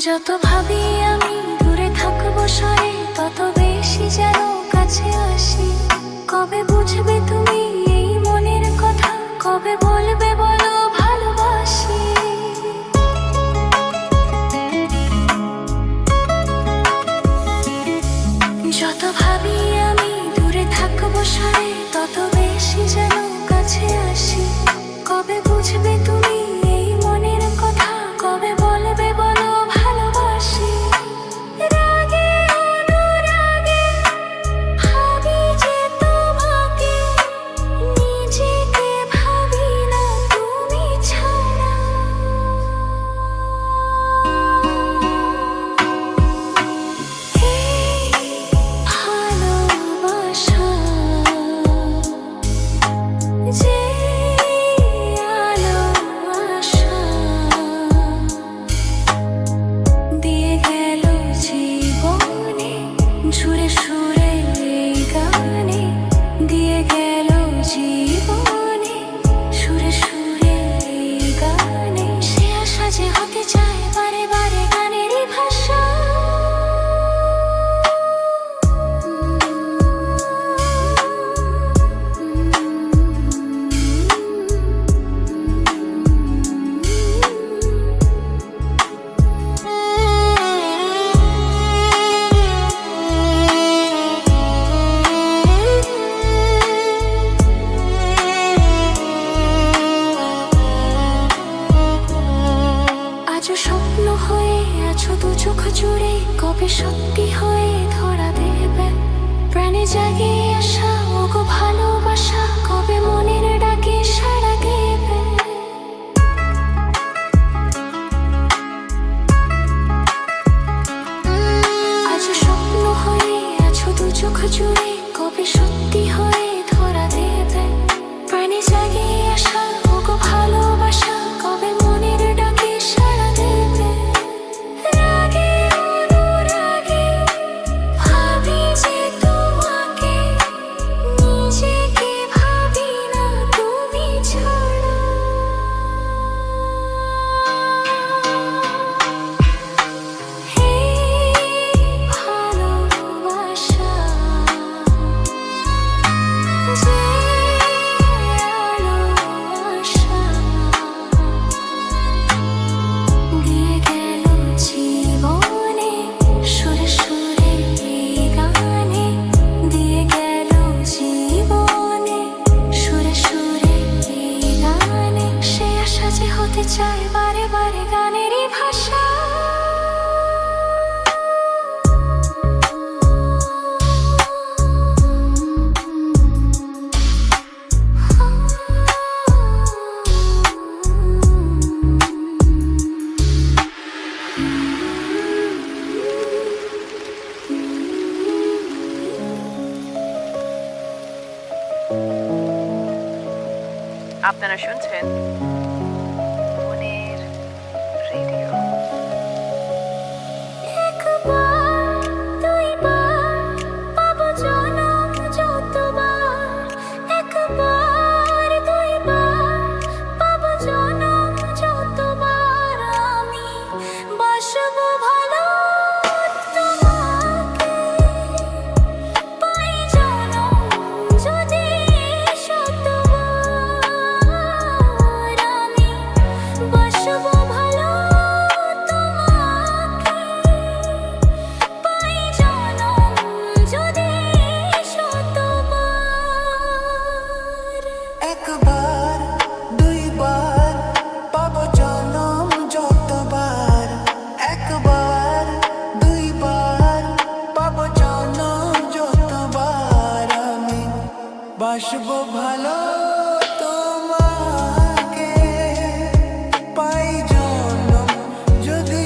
যত ভাবি আমি দূরে থাকবো সরে, তত বেশি যেন কাছে আসি। কবে বুঝবে তুমি এই মনের কথা, কবে বলবে বলো ভালোবাসি। যত ভাবি আমি দূরে থাকবো সরে, তত বেশি যেন কাছে আসি। কবে বুঝবে তুমি এই মনের কথা, কবে বলবে বলো ভালোবাসি। রাগে অনুরাগে ভাবি যে তোমাকে, নিজেকে ভাবি না তুমি ছাড়া। এই ভালোবাসা যে আলো আশা দিয়ে গেল জীবনে, সুরে সুরে এই গানে দিয়ে গেল জীবনে, সুরে সুরে এই গানে। সে আশা যে হতে চায় বারে বারে গানেরই ভাষা। আজও স্বপ্ন হয়ে আছো দু চোখ জুড়ে, কবে সত্যি হয়ে ধরা দেবে প্রাণে জাগে আসা ওগো ভালোবাসা, কবে মনের ডাকে সাড়া দেবে। আজও স্বপ্ন হয়ে আছো দু চোখ জুড়ে, কবে সত্যি হয়ে ধরা দেবে প্রাণে জাগে আসা ওগো ভালোবাসা, কবে মনের ডাকে সাড়া দেবে। রাগে অনুরাগে ভাবি যে তোমাকে, নিজেকে ভাবি না তুমি ছাড়া। এই ভালোবাসা যে আলো আশা দিয়ে গেল জীবনে, সুরে সুরে এই গানে দিয়ে গেল জীবনে, সুরে সুরে এই গানে। সে আশা যে হতে চায় বারে বারে গানেরই ভাষা। আপনারা শুনছেন মনের রেডিও। একবার দুইবার পাবো জনম যতবার, একবার দুইবার পাবো জনম যতবার। আমি বাসবো ভালো তোমাকে, পাই জনম যদি শতবার। আমি বাসবো ভালো তোমাকে, পাই জনম যদি শতবার। একবার দুইবার পাবো জনম যতবার, একবার দুইবার পাবো জনম যতবার। আমি বাসবো ভালো তোমাকে, পাই জনম যদি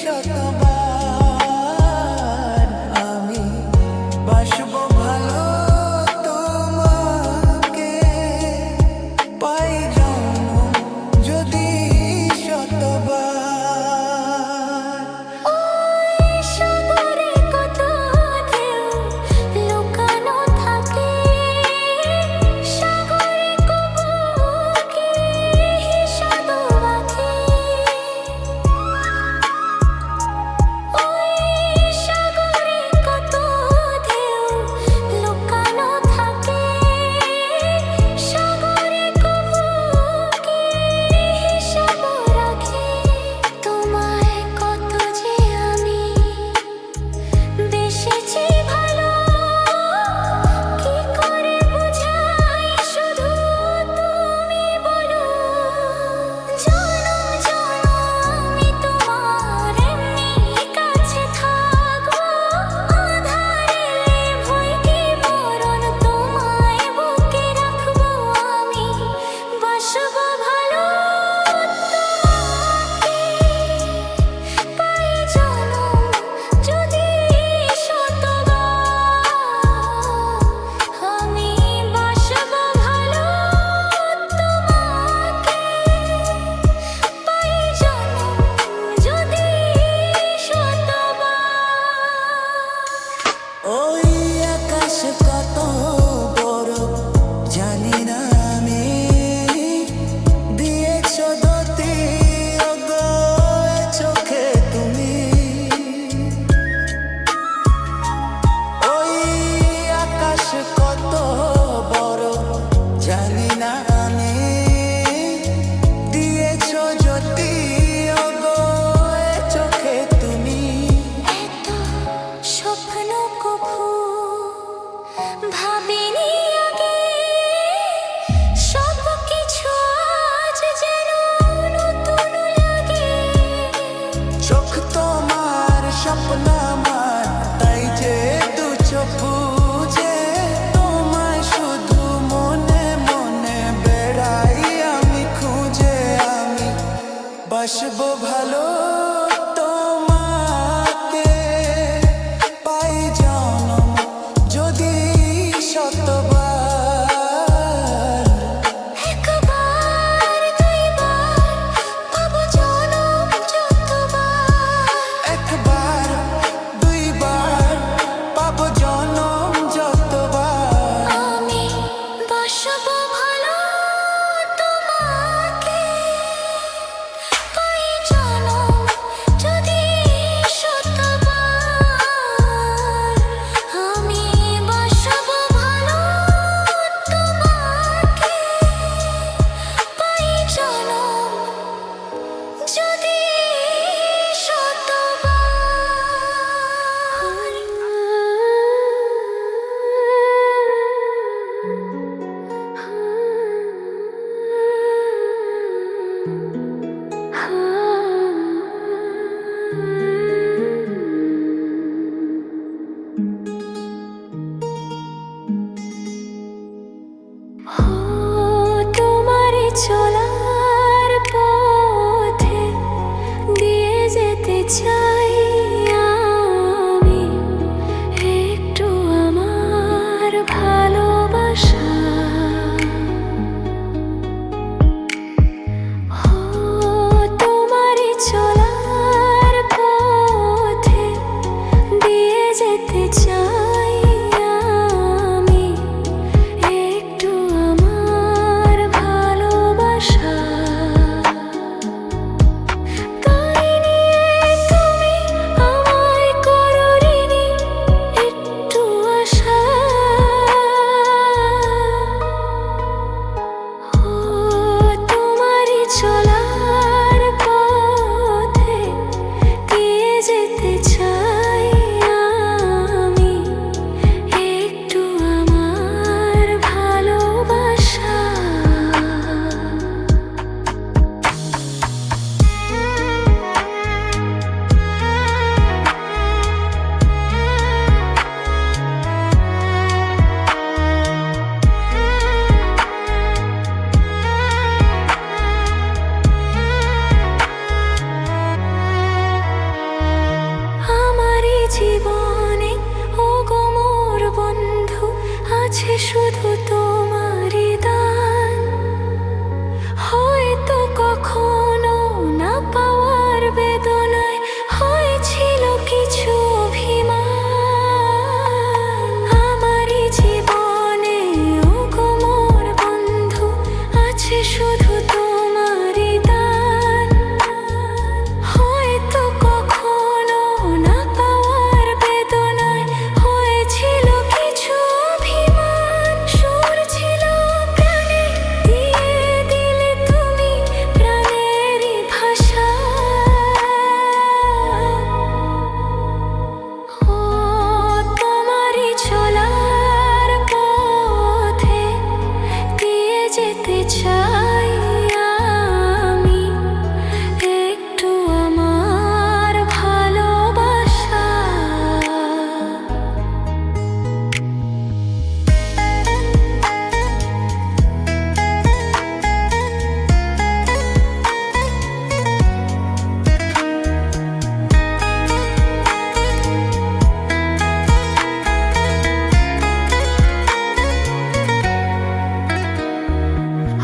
শতবার। আমি বাসবো ভালো তোমাকে, পাই জনম যদি শতবার। ওই সাগরে কত ঢেউ লুকানো থাকে, স্বপ্ন আমার, তাই যে দু চোখ বুজে তোমায় শুধু মনে মনে বেড়াই আমি খুঁজে। আমি বাসবো ভালো তোমাকে পাই জনম যদি শতবার। একবার দুইবার পাবো জনম যতবার। একবার দুইবার পাবো জনম যতবার। আমি বাসবো ভালো তোমাকে পাই জনম যদি শতবার। আমি বাসবো ভালো তোমাকে পাই জনম যদি তোমারই চলার পথে দিয়ে যেতে চাই আমি একটু আমার ভালোবাসা। তোমারই চলার পথে দিয়ে যেতে চাই আমি একটু আমার ভালোবাসা। তাই নিয়ে তুমি আমায় করো ঋণী একটু আশা। তোমারই চলার পথে দিয়ে যেতে চাই আমি একটু আমার ভালোবাসা। আমারই জীবনে ওগো মোর বন্ধু আছে শুধু তোমারই দান। হয়তো কখনো না পাওয়ার বেদনায় হয়েছিল কিছু অভিমান। আমারই জীবনে ওগো মোর বন্ধু আছে শুধু তোমারই দান। হয়তো কখনো না পাওয়ার বেদনায় হয়েছিল কিছু অভিমান। সুর ছিল প্রাণে দিয়ে দিলে তুমি প্রাণেরই ভাষা। তোমারই চলার পথে দিয়ে যেতে চাই আমি একটু আমার ভালোবাসা।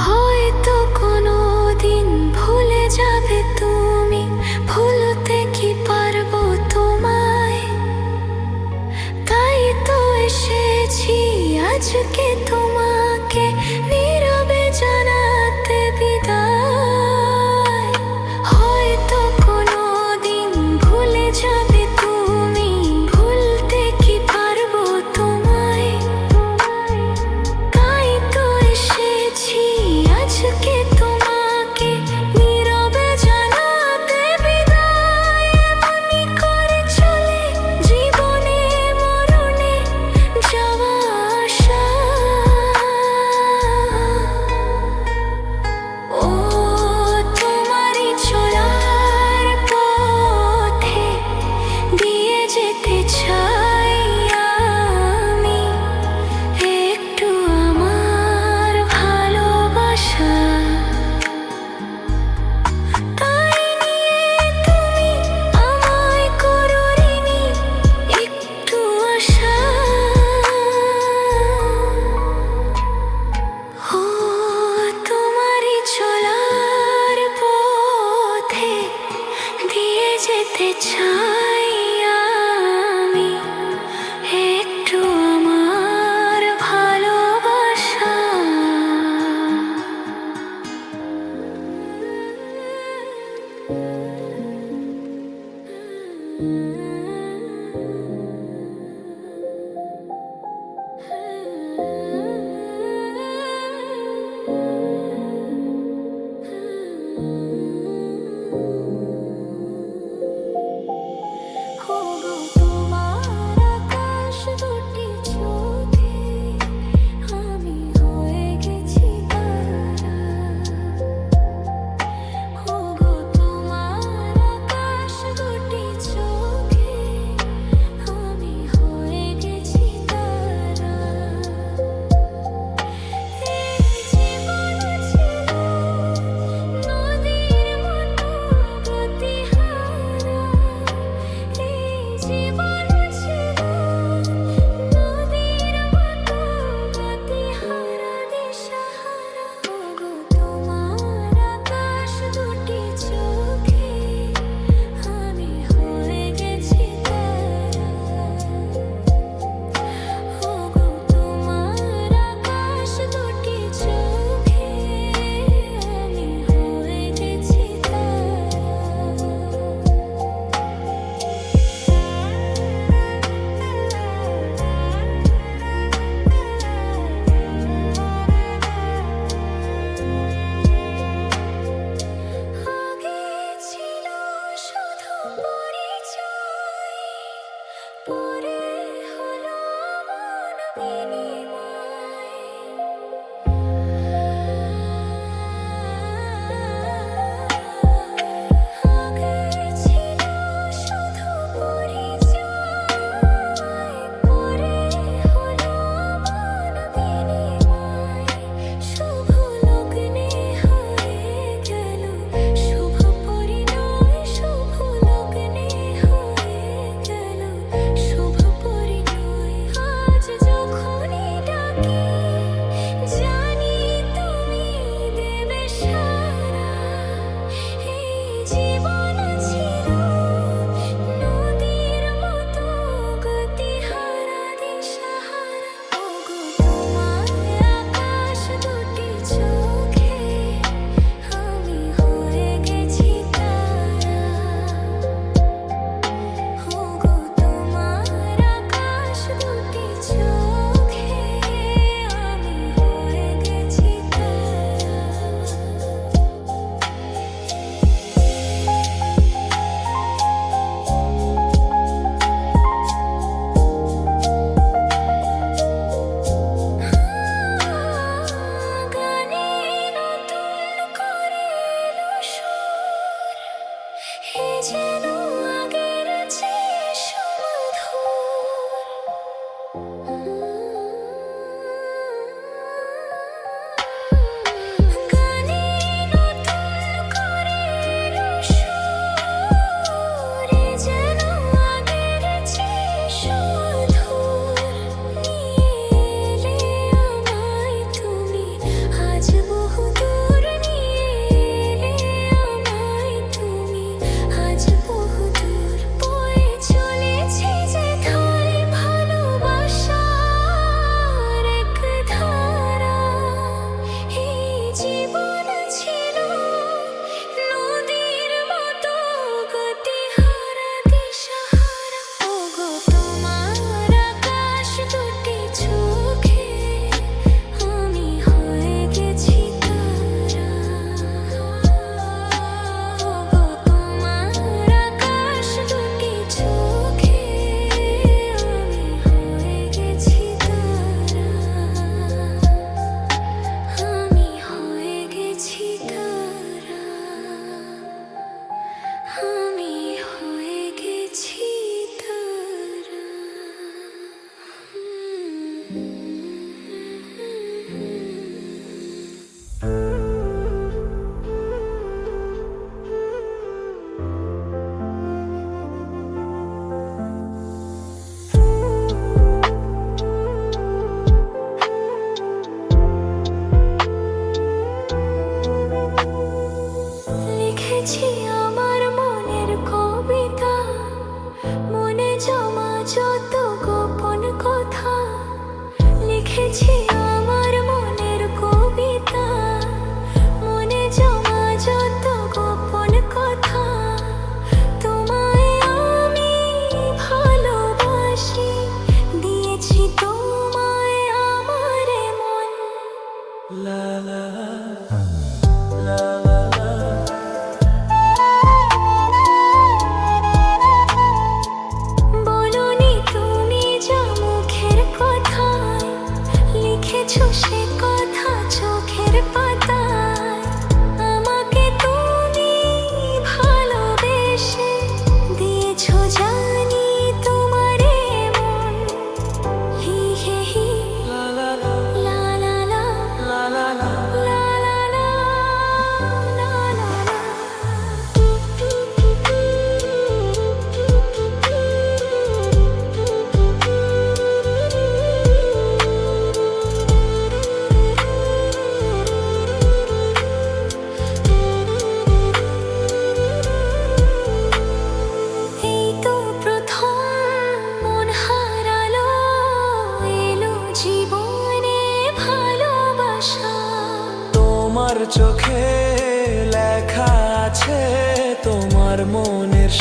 হয়তো কোনোদিন ভুলে যাবে তুমি, ভুলতে কি পারবো তোমায়। তাই তো এসেছি আজকে তোমাকে নীরবে জানাতে বিদায়। হয়তো কোনোদিন ভুলে যাবে তুমি, ভুলতে কি পারবো তোমায়। তাই তো এসেছি আজকে তোমাকে নীরবে জানাতে বিদায়। এমনি করে চলে জীবনে মরণে যাওয়া আসা। পেতে চাই আমি একটু আমার ভালোবাসা।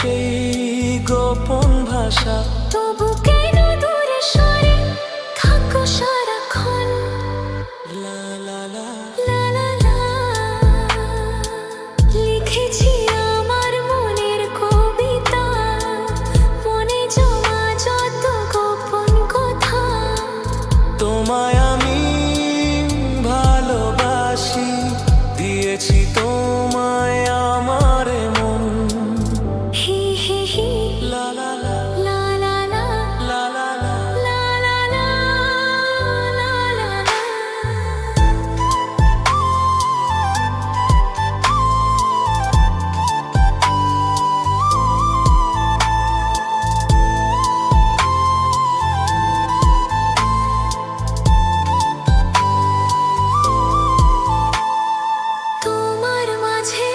সেই গোপন ভাষা। তবু কেন দূরে সরে থাকো সারাক্ষণ? লা লা লা লা লা লা। লিখেছি আমার মনের কবিতা, মনে জমা যত গোপন কথা। তোমায় আমি ভালোবাসি, দিয়েছি তোমায় আমার মন। হি হি হি লা লা লা লা লা লা লা লা লা। লা লা লা লা লা লা। তোমার মাঝে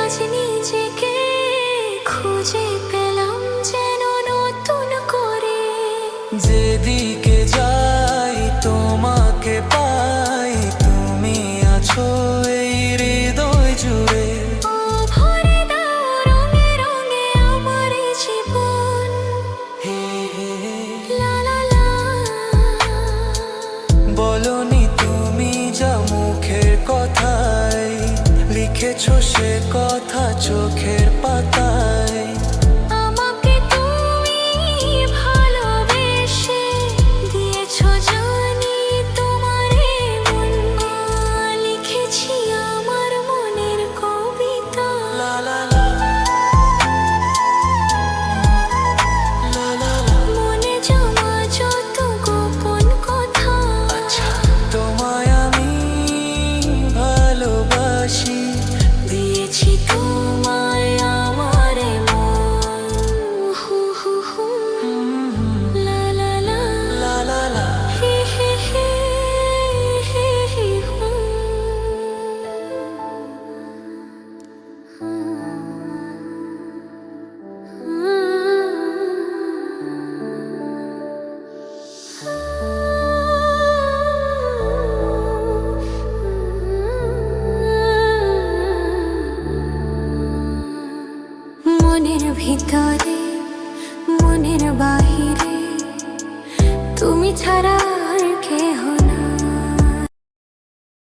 আজ নিজেকে খুঁজে পেলাম যেন নতুন করে। যেদিকে যাই তোমাকে পাই, তুমি আছো এই হৃদয় জুড়ে। ও ভরে দাও রঙে রঙে আমার এই জীবন। হে হে হে। লা লা লা। বলনি তুমি যা মুখের কথায়, লিখেছো সে কথা চোখের পাতায়। আমাকে তুমি ভালোবেসে দিয়েছো জানি তোমার এই মন। লিখেছি আমার মনের কবিতা। লা লা লা লা লা লা। মনে জমা যত গোপন কথা। আচ্ছা, তোমায় আমি ভালোবাসি, দিয়েছি তোমায় আমার মন। হু হু হু। লা লা লা লা লা লা। হি হি হি হি হি হু। মনের ভিতরে মনের বাহিরে তুমি ছাড়া আর কেহ